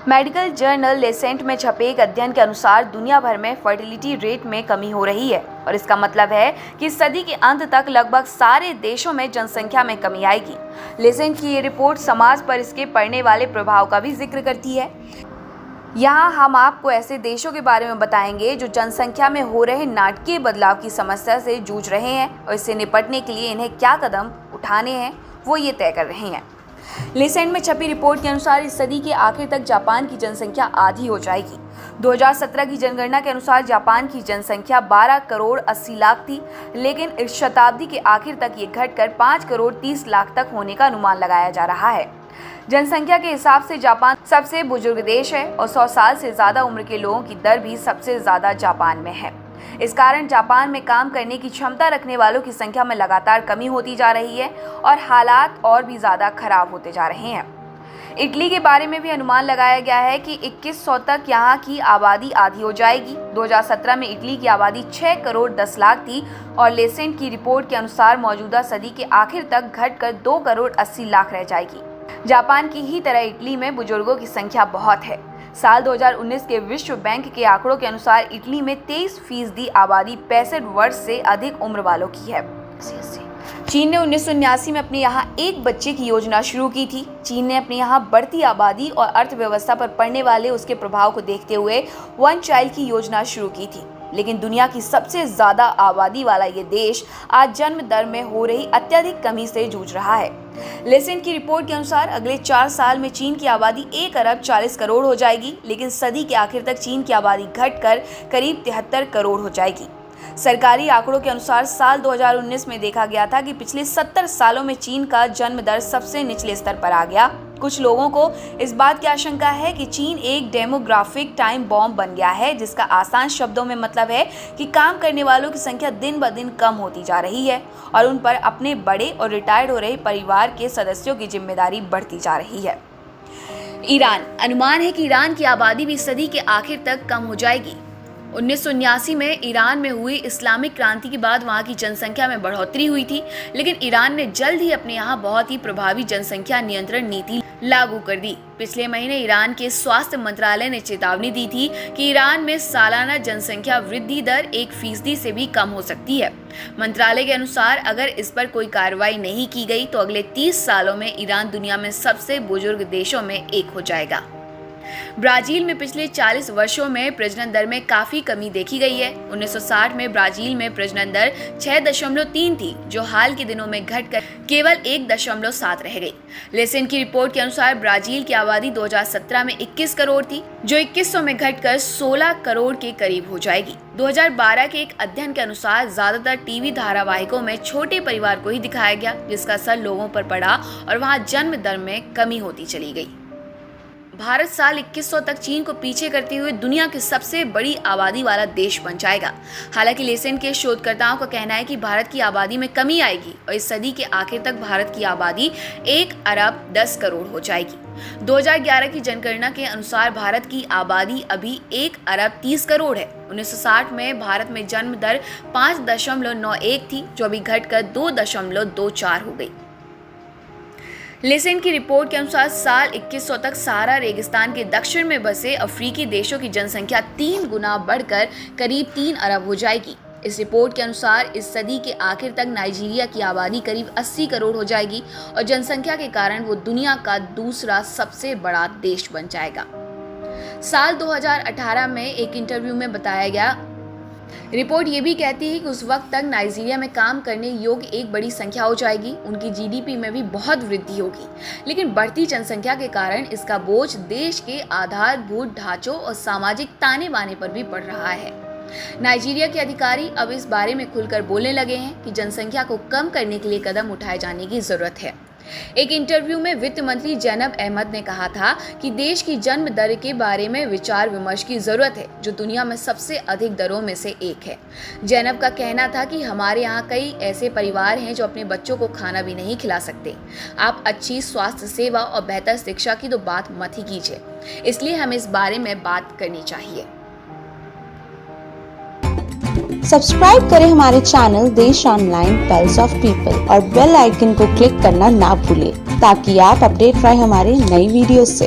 Medical journal Lancet में छपे एक अध्ययन के अनुसार दुनिया भर में फर्टिलिटी रेट में कमी हो रही है और इसका मतलब है कि सदी के अंत तक लगभग सारे देशों में जनसंख्या में कमी आएगी। लेसेंट की ये रिपोर्ट समाज पर इसके पड़ने वाले प्रभाव का भी जिक्र करती है। यहाँ हम आपको ऐसे देशों के बारे में बताएंगे जो जनसंख्या में हो रहे नाटकीय बदलाव की समस्या से जूझ रहे हैं और इससे निपटने के लिए इन्हें क्या कदम उठाने हैं वो ये तय कर रहे हैं। लेसेंट में छपी रिपोर्ट के अनुसार इस सदी के आखिर तक जापान की जनसंख्या आधी हो जाएगी। 2017 की जनगणना के अनुसार जापान की जनसंख्या 12 करोड़ 80 लाख थी, लेकिन इस शताब्दी के आखिर तक ये घटकर 5 करोड़ 30 लाख तक होने का अनुमान लगाया जा रहा है। जनसंख्या के हिसाब से जापान सबसे बुजुर्ग देश है और 100 साल से ज़्यादा उम्र के लोगों की दर भी सबसे ज़्यादा जापान में है। इस कारण जापान में काम करने की क्षमता रखने वालों की संख्या में लगातार कमी होती जा रही है और हालात और भी ज़्यादा खराब होते जा रहे हैं। इटली के बारे में भी अनुमान लगाया गया है कि 2100 तक यहाँ की आबादी आधी हो जाएगी। 2017 में इटली की आबादी 6 करोड़ 10 लाख थी और लेसेंट की रिपोर्ट के अनुसार मौजूदा सदी के आखिर तक घटकर 2 करोड़ 80 लाख रह जाएगी। जापान की ही तरह इटली में बुजुर्गों की संख्या बहुत है। साल 2019 के विश्व बैंक के आंकड़ों के अनुसार इटली में 23% आबादी 65 वर्ष से अधिक उम्र वालों की है। चीन ने 1979 में अपने यहाँ एक बच्चे की योजना शुरू की थी। चीन ने अपने यहाँ बढ़ती आबादी और अर्थव्यवस्था पर पड़ने वाले उसके प्रभाव को देखते हुए वन चाइल्ड की योजना शुरू की थी, लेकिन दुनिया की सबसे ज्यादा आबादी वाला ये देश आज जन्म दर में हो रही अत्यधिक कमी से जूझ रहा है। लेसेंट की रिपोर्ट के अनुसार अगले 4 साल में चीन की आबादी 1 अरब 40 करोड़ हो जाएगी, लेकिन सदी के आखिर तक चीन की आबादी घटकर करीब 73 करोड़ हो जाएगी। सरकारी आंकड़ों के अनुसार साल 2019 में देखा गया था कि पिछले 70 सालों में चीन का जन्म दर सबसे निचले स्तर पर आ गया। कुछ लोगों को इस बात की आशंका है कि चीन एक डेमोग्राफिक टाइम बॉम्ब बन गया है, जिसका आसान शब्दों में मतलब है कि काम करने वालों की संख्या दिन ब दिन कम होती जा रही है और उन पर अपने बड़े और रिटायर्ड हो रहे परिवार के सदस्यों की जिम्मेदारी बढ़ती जा रही है। ईरान, अनुमान है कि ईरान की आबादी भी सदी के आखिर तक कम हो जाएगी। 1979 में ईरान में हुई इस्लामिक क्रांति के बाद वहां की जनसंख्या में बढ़ोतरी हुई थी, लेकिन ईरान ने जल्द ही अपने यहाँ बहुत ही प्रभावी जनसंख्या नियंत्रण नीति लागू कर दी। पिछले महीने ईरान के स्वास्थ्य मंत्रालय ने चेतावनी दी थी कि ईरान में सालाना जनसंख्या वृद्धि दर 1% से भी कम हो सकती है। मंत्रालय के अनुसार अगर इस पर कोई कार्रवाई नहीं की गई तो अगले 30 सालों में ईरान दुनिया में सबसे बुजुर्ग देशों में एक हो जाएगा। ब्राजील में पिछले 40 वर्षों में प्रजनन दर में काफी कमी देखी गई है। 1960 में ब्राजील में प्रजनन दर 6.3 थी, जो हाल के दिनों में घटकर केवल 1.7 रह गई। लेसेंट की रिपोर्ट के अनुसार ब्राजील की आबादी 2017 में 21 करोड़ थी, जो 2100 में घटकर 16 करोड़ के करीब हो जाएगी। 2012 के एक अध्ययन के अनुसार ज्यादातर टीवी धारावाहिकों में छोटे परिवार को ही दिखाया गया, जिसका असर लोगों पर पड़ा और वहां जन्म दर में कमी होती चली गई। भारत साल 2100 तक चीन को पीछे करते हुए दुनिया की सबसे बड़ी आबादी वाला देश बन जाएगा। हालांकि लेसेंट के शोधकर्ताओं का कहना है कि भारत की आबादी में कमी आएगी और इस सदी के आखिर तक भारत की आबादी 1 अरब 10 करोड़ हो जाएगी। 2011 की जनगणना के अनुसार भारत की आबादी अभी 1 अरब 30 करोड़ है। 1960 में भारत में जन्म दर 5.91 थी, जो अभी घटकर 2.24 हो गई। लेसेंट की रिपोर्ट के अनुसार साल 2100 तक सहारा रेगिस्तान के दक्षिण में बसे अफ्रीकी देशों की जनसंख्या 3 गुना बढ़कर करीब 3 अरब हो जाएगी। इस रिपोर्ट के अनुसार इस सदी के आखिर तक नाइजीरिया की आबादी करीब 80 करोड़ हो जाएगी और जनसंख्या के कारण वो दुनिया का दूसरा सबसे बड़ा देश बन जाएगा। साल 2018 में एक इंटरव्यू में बताया गया, रिपोर्ट ये भी कहती है कि उस वक्त तक नाइजीरिया में काम करने योग्य एक बड़ी संख्या हो जाएगी। उनकी जीडीपी में भी बहुत वृद्धि होगी, लेकिन बढ़ती जनसंख्या के कारण इसका बोझ देश के आधारभूत ढांचों और सामाजिक ताने बाने पर भी पड़ रहा है। नाइजीरिया के अधिकारी अब इस बारे में खुलकर बोलने लगे हैं कि जनसंख्या को कम करने के लिए कदम उठाए जाने की जरूरत है। एक इंटरव्यू में वित्त मंत्री जैनब अहमद ने कहा था कि देश की जन्म दर के बारे में विचार विमर्श की जरूरत है, जो दुनिया में सबसे अधिक दरों में से एक है। जैनब का कहना था कि हमारे यहाँ कई ऐसे परिवार हैं जो अपने बच्चों को खाना भी नहीं खिला सकते। आप अच्छी स्वास्थ्य सेवा और बेहतर शिक्षा की तो बात मत ही कीजिए, इसलिए हमें इस बारे में बात करनी चाहिए। सब्सक्राइब करें हमारे चैनल देश ऑनलाइन पल्स ऑफ पीपल और बेल आइकन को क्लिक करना ना भूलें, ताकि आप अपडेट रहे हमारे नई वीडियो से।